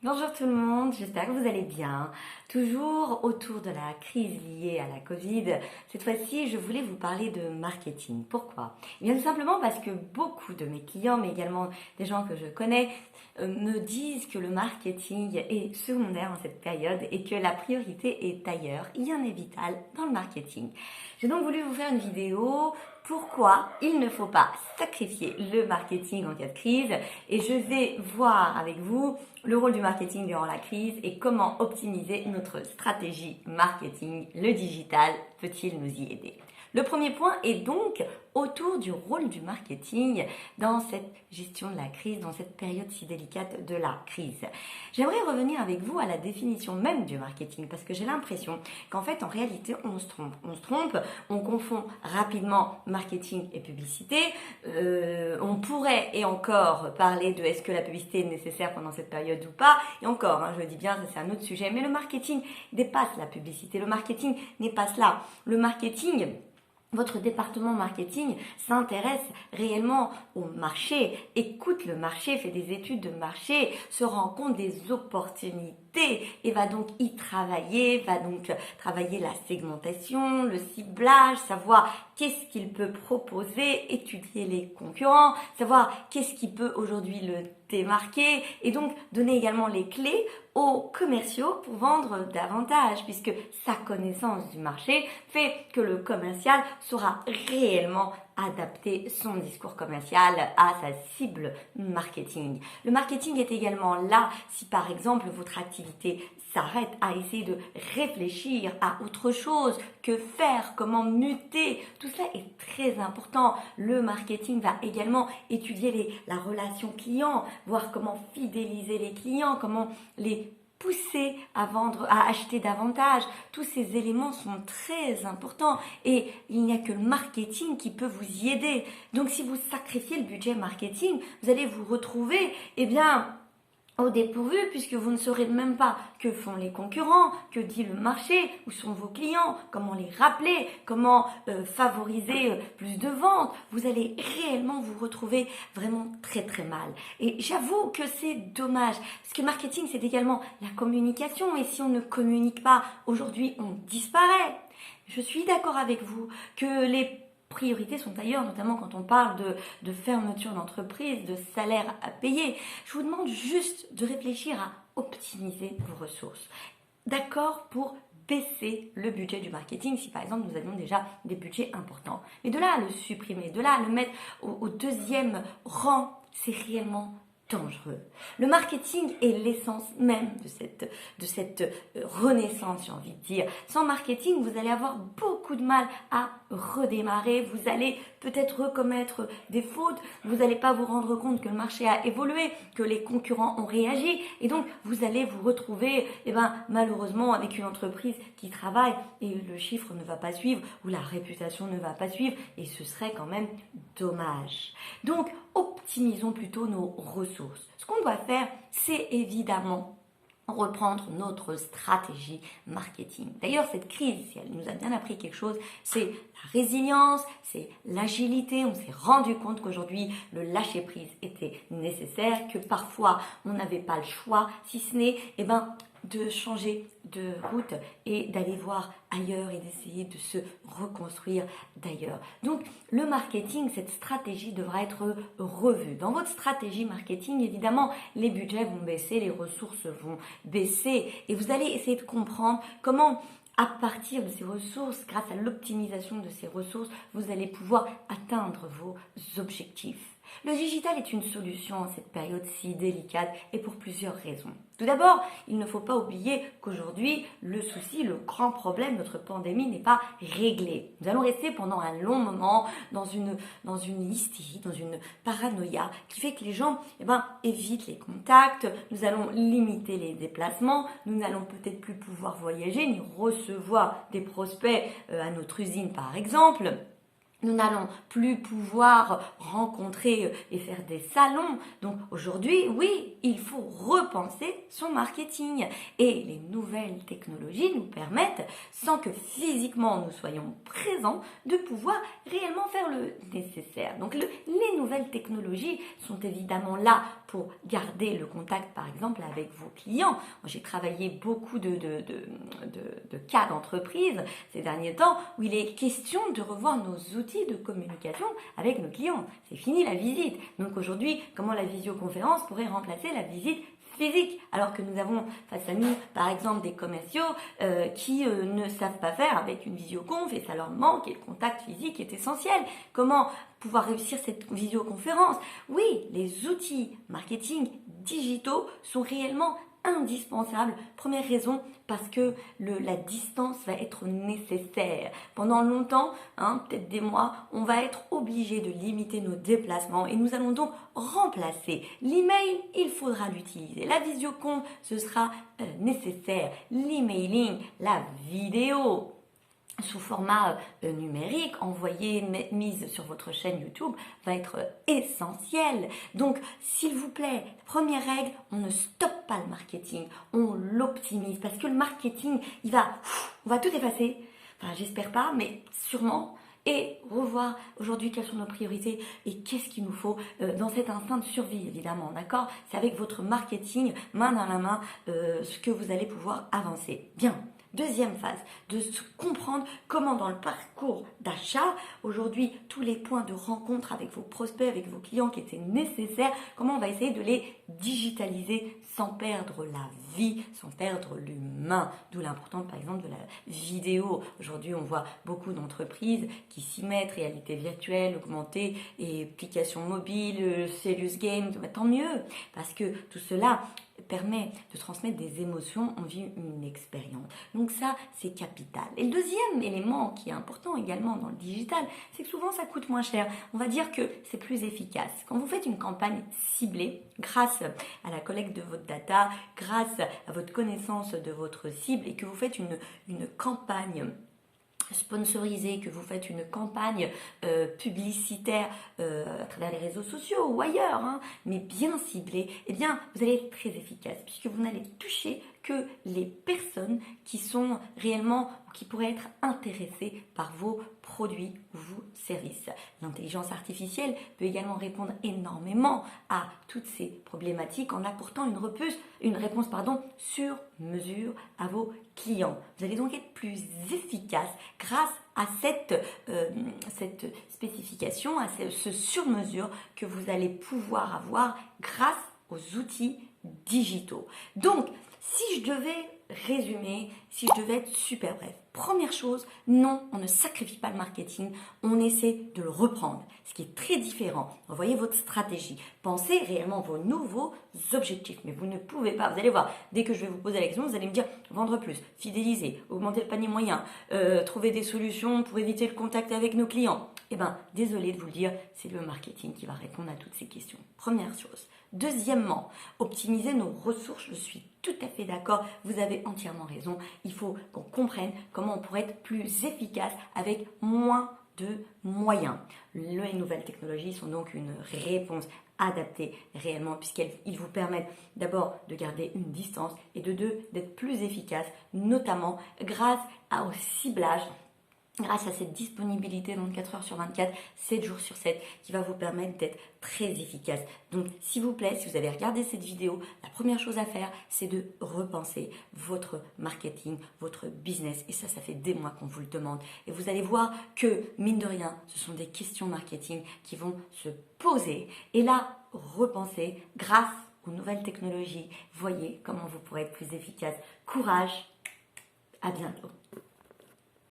Bonjour tout le monde, j'espère que vous allez bien. Toujours autour de la crise liée à la Covid, cette fois-ci je voulais vous parler de marketing. Pourquoi? Eh bien tout simplement parce que beaucoup de mes clients, mais également des gens que je connais, me disent que le marketing est secondaire en cette période et que la priorité est ailleurs, bien et vital dans le marketing. J'ai donc voulu vous faire une vidéo pourquoi il ne faut pas sacrifier le marketing en cas de crise et je vais voir avec vous le rôle du marketing durant la crise et comment optimiser notre stratégie marketing. Le digital peut-il nous y aider? Le premier point est donc autour du rôle du marketing dans cette gestion de la crise, dans cette période si délicate de la crise. J'aimerais revenir avec vous à la définition même du marketing parce que j'ai l'impression qu'en fait, en réalité, on se trompe, on confond rapidement marketing et publicité. On pourrait et encore parler de est-ce que la publicité est nécessaire pendant cette période ou pas. Et encore, je le dis bien, ça c'est un autre sujet, mais le marketing dépasse la publicité. Le marketing n'est pas cela. Le marketing... Votre département marketing s'intéresse réellement au marché, écoute le marché, fait des études de marché, se rend compte des opportunités et va donc y travailler, va donc travailler la segmentation, le ciblage, savoir qu'est-ce qu'il peut proposer, étudier les concurrents, savoir qu'est-ce qui peut aujourd'hui le démarquer et donc donner également les clés aux commerciaux pour vendre davantage puisque sa connaissance du marché fait que le commercial saura réellement adapter son discours commercial à sa cible marketing. Le marketing est également là si par exemple votre activité s'arrête à essayer de réfléchir à autre chose que faire, comment muter. Tout cela est très important. Le marketing va également étudier la relation client, voir comment fidéliser les clients, comment les pousser à vendre, à acheter davantage. Tous ces éléments sont très importants et il n'y a que le marketing qui peut vous y aider. Donc si vous sacrifiez le budget marketing, vous allez vous retrouver, au dépourvu puisque vous ne saurez même pas que font les concurrents, que dit le marché, où sont vos clients, comment les rappeler, comment favoriser plus de ventes. Vous allez réellement vous retrouver vraiment très très mal. Et j'avoue que c'est dommage parce que le marketing c'est également la communication et si on ne communique pas aujourd'hui on disparaît. Je suis d'accord avec vous que les priorités sont ailleurs, notamment quand on parle de fermeture d'entreprise, de salaire à payer. Je vous demande juste de réfléchir à optimiser vos ressources. D'accord pour baisser le budget du marketing si par exemple nous avions déjà des budgets importants. Mais de là à le supprimer, de là à le mettre au deuxième rang, c'est réellement dangereux. Le marketing est l'essence même de cette renaissance, j'ai envie de dire. Sans marketing, vous allez avoir beaucoup de mal à redémarrer, vous allez peut-être recommettre des fautes, vous n'allez pas vous rendre compte que le marché a évolué, que les concurrents ont réagi et donc vous allez vous retrouver malheureusement avec une entreprise qui travaille et le chiffre ne va pas suivre ou la réputation ne va pas suivre et ce serait quand même dommage. Donc optimisons plutôt nos ressources. Ce qu'on doit faire, c'est évidemment reprendre notre stratégie marketing. D'ailleurs, cette crise, si elle nous a bien appris quelque chose, c'est la résilience, c'est l'agilité. On s'est rendu compte qu'aujourd'hui, le lâcher-prise était nécessaire, que parfois, on n'avait pas le choix, si ce n'est de changer de route et d'aller voir ailleurs et d'essayer de se reconstruire d'ailleurs. Donc le marketing, cette stratégie devra être revue. Dans votre stratégie marketing, évidemment, les budgets vont baisser, les ressources vont baisser et vous allez essayer de comprendre comment à partir de ces ressources, grâce à l'optimisation de ces ressources, vous allez pouvoir atteindre vos objectifs. Le digital est une solution en cette période si délicate et pour plusieurs raisons. Tout d'abord, il ne faut pas oublier qu'aujourd'hui, le souci, le grand problème de notre pandémie n'est pas réglé. Nous allons rester pendant un long moment dans une hystérie, dans une paranoïa qui fait que les gens évitent les contacts, nous allons limiter les déplacements, nous n'allons peut-être plus pouvoir voyager ni recevoir des prospects à notre usine par exemple. Nous n'allons plus pouvoir rencontrer et faire des salons. Donc aujourd'hui, oui, il faut repenser son marketing. Et les nouvelles technologies nous permettent, sans que physiquement nous soyons présents, de pouvoir réellement faire le nécessaire. Donc les nouvelles technologies sont évidemment là pour garder le contact, par exemple, avec vos clients. J'ai travaillé beaucoup de cas d'entreprise ces derniers temps où il est question de revoir nos outils de communication avec nos clients. C'est fini la visite. Donc aujourd'hui, comment la visioconférence pourrait remplacer la visite physique, alors que nous avons face à nous, par exemple, des commerciaux qui ne savent pas faire avec une visioconf et ça leur manque et le contact physique est essentiel. Comment pouvoir réussir cette visioconférence? Oui, les outils marketing digitaux sont réellement indispensables. Première raison, parce que la distance va être nécessaire. Pendant longtemps, peut-être des mois, on va être obligé de limiter nos déplacements et nous allons donc remplacer l'email, il faudra l'utiliser. La visioconf, ce sera nécessaire. L'emailing, la vidéo sous format numérique, envoyée, mise sur votre chaîne YouTube, va être essentiel. Donc, s'il vous plaît, première règle, on ne stoppe pas le marketing, on l'optimise, parce que le marketing, on va tout effacer, enfin j'espère pas, mais sûrement, et revoir aujourd'hui quelles sont nos priorités et qu'est-ce qu'il nous faut dans cet instinct de survie, évidemment, d'accord? C'est avec votre marketing, main dans la main, ce que vous allez pouvoir avancer. Bien. Deuxième phase, de se comprendre comment dans le parcours d'achat, aujourd'hui, tous les points de rencontre avec vos prospects, avec vos clients qui étaient nécessaires, comment on va essayer de les digitaliser sans perdre la vie, sans perdre l'humain. D'où l'importance, par exemple, de la vidéo. Aujourd'hui, on voit beaucoup d'entreprises qui s'y mettent, réalité virtuelle, augmentée, et applications mobiles, serious game, tant mieux, parce que tout cela permet de transmettre des émotions, on vit une expérience. Donc ça, c'est capital. Et le deuxième élément qui est important également dans le digital, c'est que souvent ça coûte moins cher. On va dire que c'est plus efficace. Quand vous faites une campagne ciblée, grâce à la collecte de votre data, grâce à votre connaissance de votre cible et que vous faites une campagne sponsorisé, que vous faites une campagne publicitaire à travers les réseaux sociaux ou ailleurs, mais bien ciblée, eh bien, vous allez être très efficace puisque vous n'allez toucher que les personnes qui sont réellement ou qui pourraient être intéressées par vos produits ou vos services. L'intelligence artificielle peut également répondre énormément à toutes ces problématiques en apportant une réponse sur mesure à vos clients. Vous allez donc être plus efficace grâce à cette spécification, à ce sur-mesure que vous allez pouvoir avoir grâce aux outils digitaux. Donc, si je devais résumer, si je devais être super bref, première chose, non, on ne sacrifie pas le marketing, on essaie de le reprendre, ce qui est très différent. Revoyez votre stratégie, pensez réellement vos nouveaux objectifs, mais vous ne pouvez pas, vous allez voir, dès que je vais vous poser la question, vous allez me dire vendre plus, fidéliser, augmenter le panier moyen, trouver des solutions pour éviter le contact avec nos clients. Eh bien, désolé de vous le dire, c'est le marketing qui va répondre à toutes ces questions. Première chose. Deuxièmement, optimiser nos ressources, je suis tout à fait d'accord, vous avez entièrement raison. Il faut qu'on comprenne comment on pourrait être plus efficace avec moins de moyens. Les nouvelles technologies sont donc une réponse adaptée réellement puisqu'elles vous permettent d'abord de garder une distance et de deux, d'être plus efficace, notamment grâce au ciblage, grâce à cette disponibilité 24 heures sur 24, 7 jours sur 7, qui va vous permettre d'être très efficace. Donc, s'il vous plaît, si vous avez regardé cette vidéo, la première chose à faire, c'est de repenser votre marketing, votre business. Et ça fait des mois qu'on vous le demande. Et vous allez voir que, mine de rien, ce sont des questions marketing qui vont se poser. Et là, repensez grâce aux nouvelles technologies. Voyez comment vous pourrez être plus efficace. Courage, à bientôt.